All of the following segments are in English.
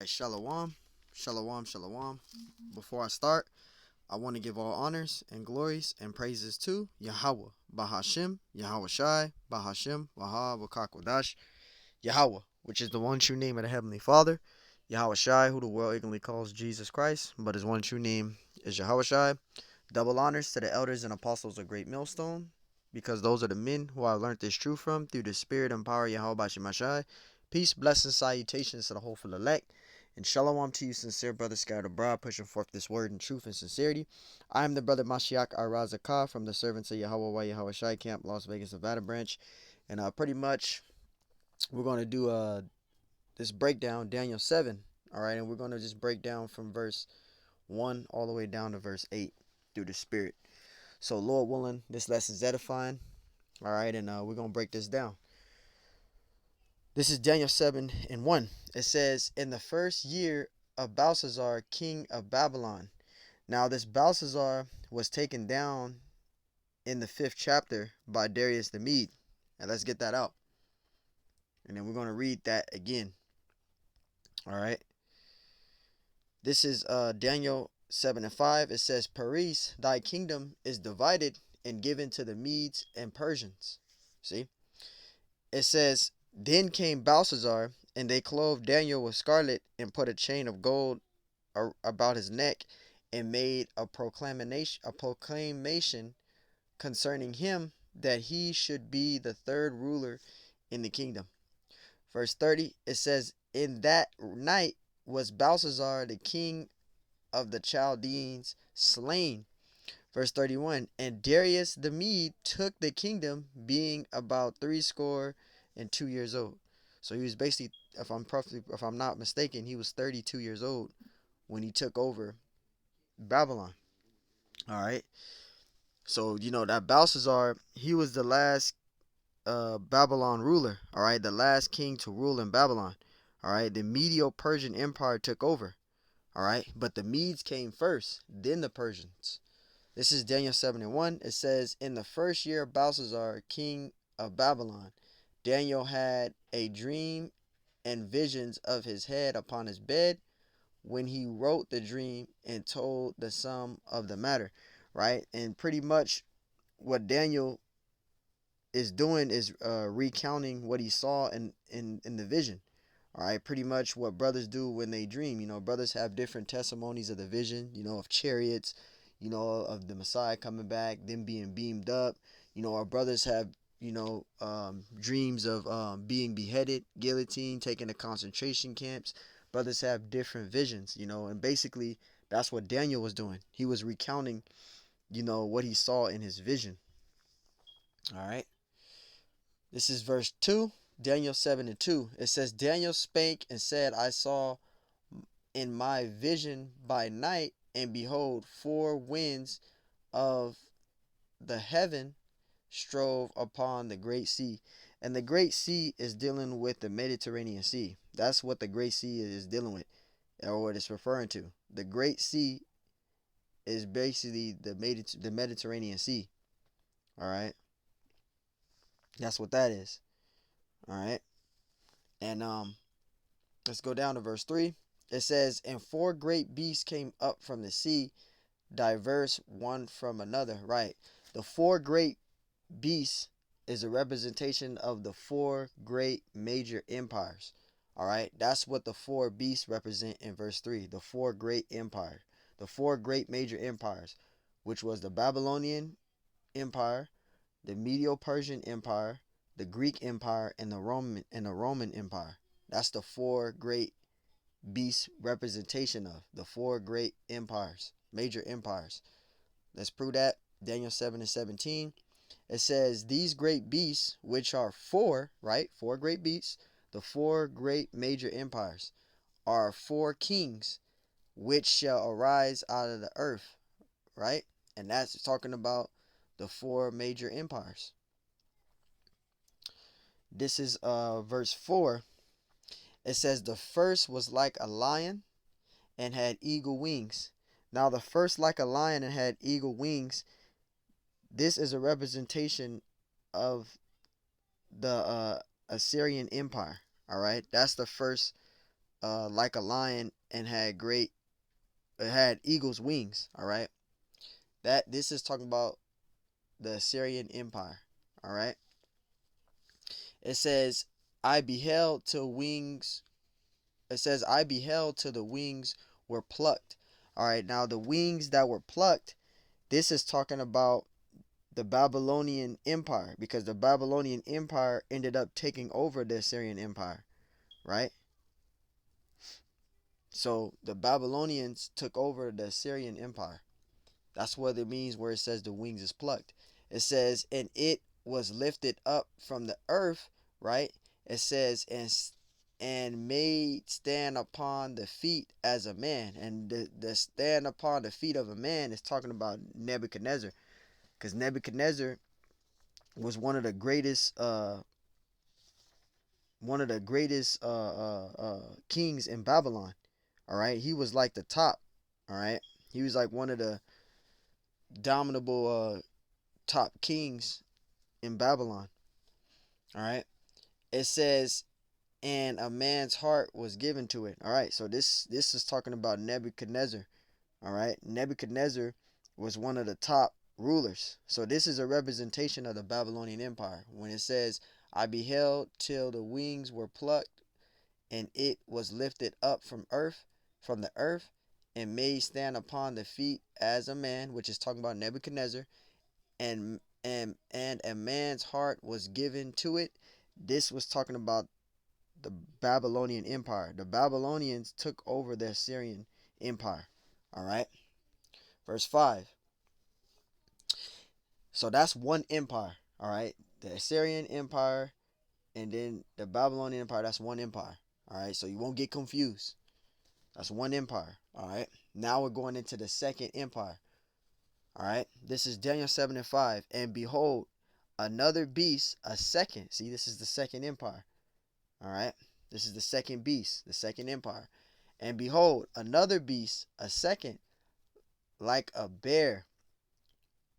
Shalom, shalom, shalom. Before I start, I want to give all honors and glories and praises to Yahweh, Bahashim, Yahweh Shai, Bahashim, Waha, Wakakwadash, Yahweh, which is the one true name of the Heavenly Father, Yahweh Shai, who the world ignorantly calls Jesus Christ, but his one true name is Yahweh Shai. Double honors to the elders and apostles of Great Millstone, because those are the men who I learned this truth from through the spirit and power of Yahweh Bashimashai. Peace, blessings, salutations to the hopeful elect. And shalom to you, sincere brothers scattered abroad, pushing forth this word in truth and sincerity. I am the brother Mashiach Arazakah from the Servants of Yahweh Yahweh Shai Camp, Las Vegas, Nevada branch. And pretty much we're going to do this breakdown, Daniel 7. All right, and we're going to just break down from verse 1 all the way down to verse 8 through the spirit. So, Lord willing, this lesson's edifying. All right, and we're going to break this down. This is Daniel 7 and 1. It says, in the first year of Belshazzar, king of Babylon. Now, this Belshazzar was taken down in the 5th chapter by Darius the Mede. And let's get that out. And then we're going to read that again. All right. This is Daniel 7 and 5. It says, Paris, thy kingdom is divided and given to the Medes and Persians. See? It says, then came Belshazzar, and they clothed Daniel with scarlet, and put a chain of gold about his neck, and made a proclamation concerning him, that he should be the third ruler in the kingdom. Verse 30, it says, in that night was Belshazzar, the king of the Chaldeans, slain. Verse 31, and Darius the Mede took the kingdom, being about 62 years old. So he was basically, if I'm not mistaken, he was 32 years old when he took over Babylon. All right. So that Belshazzar, he was the last Babylon ruler. All right, the last king to rule in Babylon. All right, the Medo-Persian Empire took over. All right, but the Medes came first, then the Persians. This is Daniel 7 and 1. It says, in the first year of Belshazzar, king of Babylon, Daniel had a dream and visions of his head upon his bed, when he wrote the dream and told the sum of the matter. Right? And pretty much what Daniel is doing is recounting what he saw in the vision. All right, pretty much what brothers do when they dream. Brothers have different testimonies of the vision, of chariots, of the Messiah coming back, them being beamed up. Our brothers have, dreams of being beheaded, guillotine, taken to concentration camps. Brothers have different visions, and basically that's what Daniel was doing. He was recounting, what he saw in his vision. All right. This is verse 2, Daniel 7 and 2. It says, Daniel spake and said, I saw in my vision by night, and behold, four winds of the heaven strove upon the great sea. And the great sea is dealing with the Mediterranean Sea. That's what the great sea is dealing with, or what it's referring to. The great sea is basically the Mediterranean Sea. All right. That's what that is. All right. And let's go down to verse 3. It says, and four great beasts came up from the sea, diverse one from another. Right. The four great beasts is a representation of the four great major empires. All right. That's what the four beasts represent in verse 3. The four great empires. The four great major empires, which was the Babylonian Empire, the Medo-Persian Empire, the Greek Empire, and the Roman Empire. That's the four great beast representation of the four great empires, major empires. Let's prove that. Daniel 7 and 17. It says, these great beasts, which are four, right? Four great beasts, the four great major empires, are four kings which shall arise out of the earth, right? And that's talking about the four major empires. This is verse 4. It says, the first was like a lion and had eagle wings. Now, the first like a lion and had eagle wings, this is a representation of the Assyrian Empire. All right, that's the first like a lion and had eagle's wings. All right, that this is talking about the Assyrian Empire. All right, it says, I beheld till wings. It says, I beheld till the wings were plucked. All right, now the wings that were plucked, this is talking about the Babylonian Empire, because the Babylonian Empire ended up taking over the Assyrian Empire, right? So the Babylonians took over the Assyrian Empire. That's what it means where it says the wings is plucked. It says, and it was lifted up from the earth, right? It says, and made stand upon the feet as a man. And the stand upon the feet of a man is talking about Nebuchadnezzar. Because Nebuchadnezzar was one of the greatest kings in Babylon. All right, he was like the top. All right, he was like one of the dominable top kings in Babylon. All right, it says, and a man's heart was given to it. All right, so this is talking about Nebuchadnezzar. All right, Nebuchadnezzar was one of the top rulers. So this is a representation of the Babylonian Empire. When it says, I beheld till the wings were plucked, and it was lifted up from the earth, and made stand upon the feet as a man, which is talking about Nebuchadnezzar, and a man's heart was given to it. This was talking about the Babylonian Empire. The Babylonians took over the Assyrian Empire. All right. Verse 5. So that's one empire. All right. The Assyrian Empire and then the Babylonian Empire. That's one empire. All right. So you won't get confused. That's one empire. All right. Now we're going into the second empire. All right. This is Daniel 7 and 5. And behold, another beast, a second. See, this is the second empire. All right. This is the second beast, the second empire. And behold, another beast, a second, like a bear.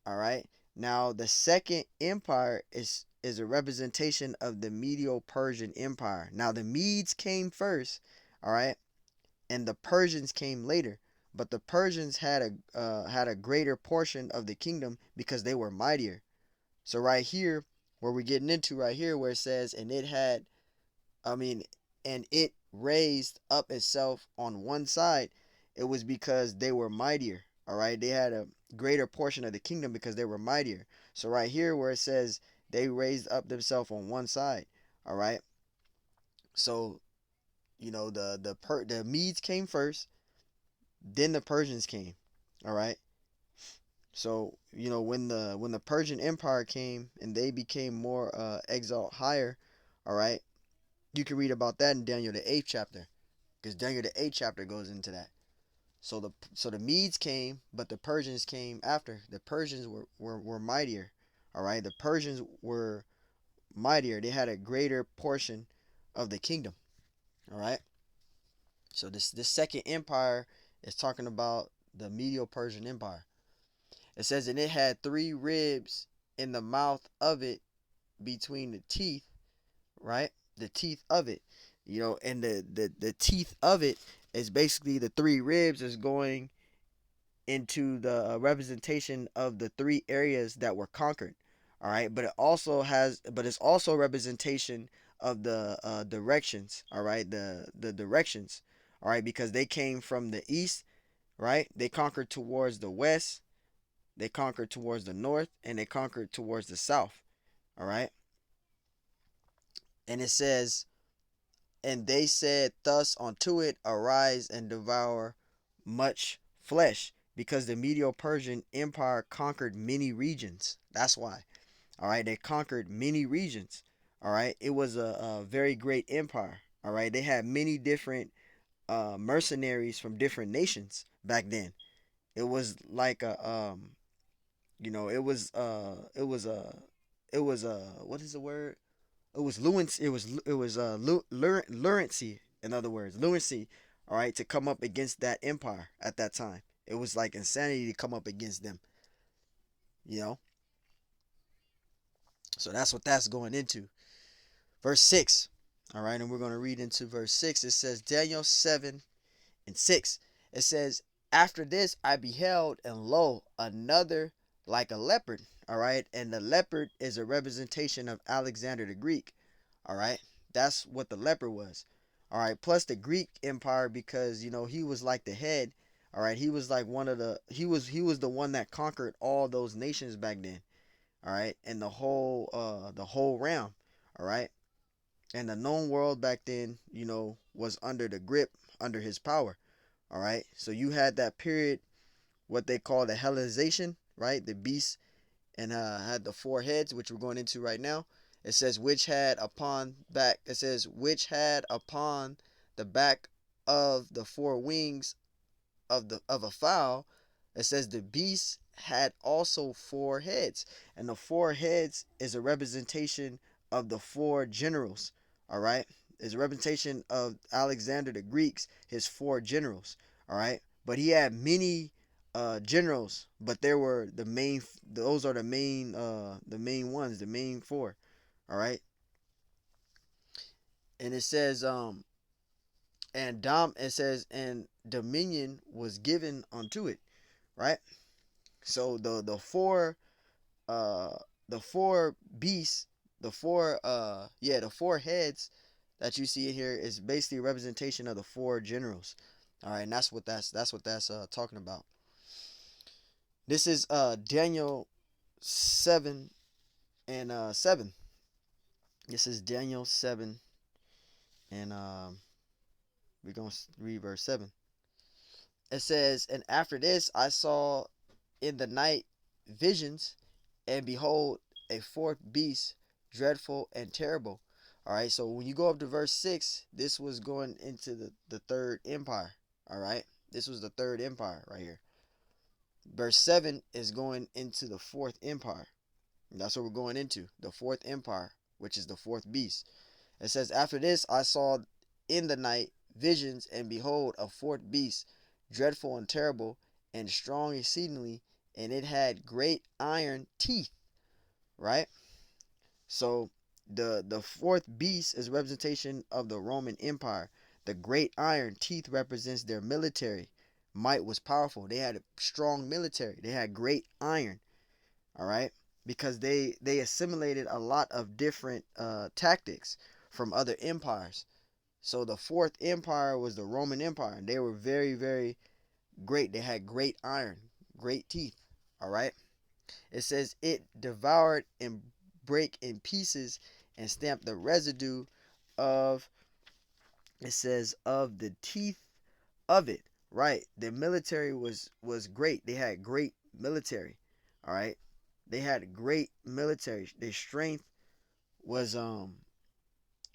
All right. Now, the second empire is a representation of the Medo-Persian Empire. Now, the Medes came first, all right, and the Persians came later. But the Persians had a greater portion of the kingdom because they were mightier. So right here, where we're getting into right here, where it says, and it had, I mean, and it raised up itself on one side, it was because they were mightier. All right, they had a greater portion of the kingdom because they were mightier. So right here, where it says they raised up themselves on one side, all right. So the Medes came first, then the Persians came, all right. So when the Persian Empire came and they became more exalt higher, all right. You can read about that in Daniel the 8th chapter, because Daniel the 8th chapter goes into that. So the Medes came, but the Persians came after. The Persians were mightier. All right, the Persians were mightier. They had a greater portion of the kingdom. All right. So this second empire is talking about the Medo-Persian Empire. It says, and it had three ribs in the mouth of it between the teeth. Right, the teeth of it. And the teeth of it is basically the three ribs is going into the representation of the three areas that were conquered. All right, but it's also representation of the directions. All right, the directions. All right, because they came from the east. Right, they conquered towards the west, they conquered towards the north, and they conquered towards the south. All right, and it says, and they said thus unto it, arise and devour much flesh, because the Medo-Persian Empire conquered many regions. That's why. All right, they conquered many regions. All right, it was a very great empire. All right, they had many different mercenaries from different nations back then. It was like it was what is the word? It was lunacy. Lunacy. In other words, lunacy. All right, to come up against that empire at that time, it was like insanity to come up against them. You know, so that's what that's going into. Verse 6. All right, and we're going to read into verse 6. It says, Daniel 7 and 6. It says, After this I beheld, and lo, another like a leopard. All right, and the leopard is a representation of Alexander the Greek. All right, that's what the leopard was. All right, plus the Greek Empire, because he was like the head. All right, he was like one of the he was the one that conquered all those nations back then. All right, and the whole realm. All right, and the known world back then, was under the grip, under his power. All right, so you had that period, what they call the Hellenization, right? The beast and had the four heads, which we're going into right now. It says which had upon back. It says which had upon the back of the four wings of a fowl. It says the beast had also four heads, and the four heads is a representation of the four generals. All right, is a representation of Alexander the Greeks, his four generals. All right, but he had many generals, but there were the main. Those are the main ones, the main four. All right, and it says it says and dominion was given unto it. Right, so uh the four beasts, the four heads that you see here is basically a representation of the four generals. All right, and that's what that's talking about. This is Daniel 7 and 7. This is Daniel 7 and we're going to read verse 7. It says, And after this I saw in the night visions, and behold, a fourth beast, dreadful and terrible. All right, so when you go up to verse 6, this was going into the third empire. All right, this was the third empire right here. Verse 7 is going into the fourth empire. And that's what we're going into, the fourth empire, which is the fourth beast. It says, After this I saw in the night visions, and behold, a fourth beast, dreadful and terrible, and strong exceedingly, and it had great iron teeth. Right? So the fourth beast is a representation of the Roman Empire. The great iron teeth represents their military. Might was powerful. They had a strong military. They had great iron. All right, because they assimilated a lot of different tactics from other empires. So the fourth empire was the Roman Empire, and they were very, very great. They had great iron, great teeth. All right. It says it devoured and break in pieces and stamped the residue of, it says, of the teeth of it. Right. The military was great. They had great military. All right. They had great military. Their strength was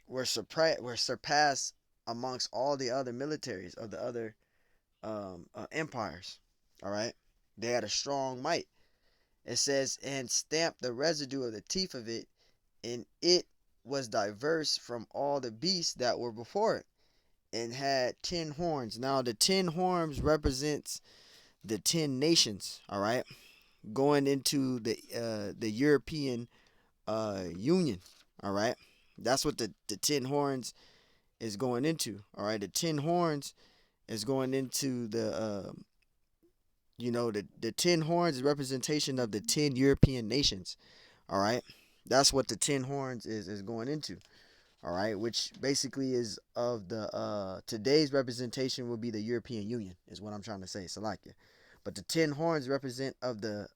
were surpassed amongst all the other militaries of the other empires. All right, they had a strong might. It says, and stamped the residue of the teeth of it, and it was diverse from all the beasts that were before it, and had 10 horns. Now the 10 horns represents the 10 nations. All right, going into the European Union. All right, that's what the 10 horns is going into. All right, the 10 horns is going into the 10 horns is representation of the 10 European nations. All right, that's what the 10 horns is going into. All right, which basically is of the today's representation will be the European Union, is what I'm trying to say, Salakia. But the 10 horns represents of the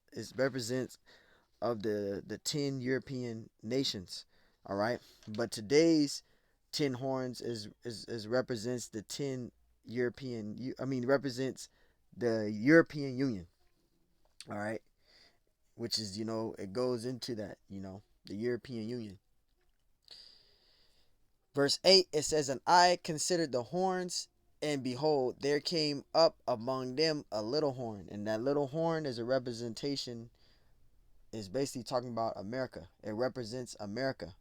10 European nations. All right, but today's 10 horns is represents the 10 European. I mean, represents the European Union. All right, which is it goes into that the European Union. Verse 8, it says, And I considered the horns, and behold, there came up among them a little horn. And that little horn is a representation, is basically talking about America. It represents America.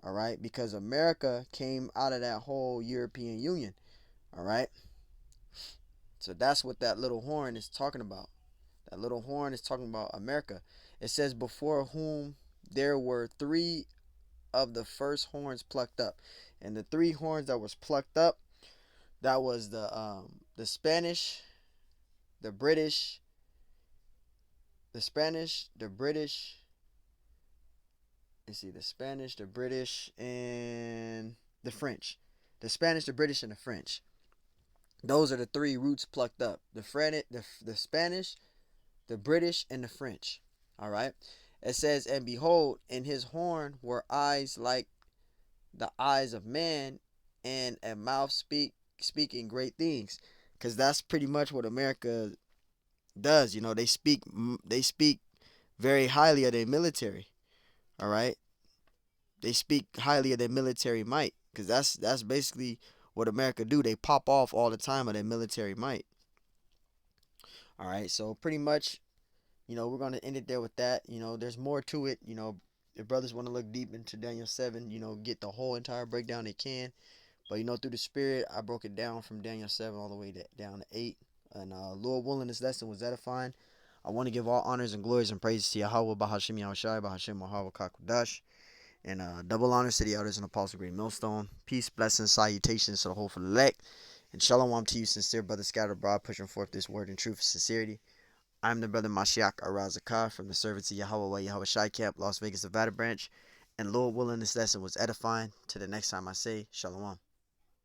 All right, because America came out of that whole European Union. All right, so that's what that little horn is talking about. That little horn is talking about America. It says, Before whom there were three. of the first horns plucked up. And the 3 horns that was plucked up, that was the Spanish, the British, the British. Let's see, the Spanish, the British, and the French. The Spanish, the British, and the French. Those are the 3 roots plucked up. The Spanish, the British, and the French. All right. It says, and behold, in his horn were eyes like the eyes of man, and a mouth speaking great things. Because that's pretty much what America does. They speak very highly of their military. All right. They speak highly of their military might. Because that's basically what America do. They pop off all the time of their military might. All right. So pretty much, we're going to end it there with that. There's more to it. If brothers want to look deep into Daniel 7, get the whole entire breakdown, they can. But, through the Spirit, I broke it down from Daniel 7 all the way down to 8. And Lord willing, this lesson was edifying. I want to give all honors and glories and praises to Yahweh, Bahashim Yahushai, Bahashim Yahweh Kakudash. And double honors to the elders and apostles of Great Millstone. Peace, blessings, salutations to the whole for the elect. And shalom to you, sincere brothers scattered abroad, pushing forth this word in truth and sincerity. I'm the brother Mashiach Arazakah from the servants of Yahweh Yahweh Shai Camp, Las Vegas, Nevada branch. And Lord willing, this lesson was edifying. Till the next time I say, shalom.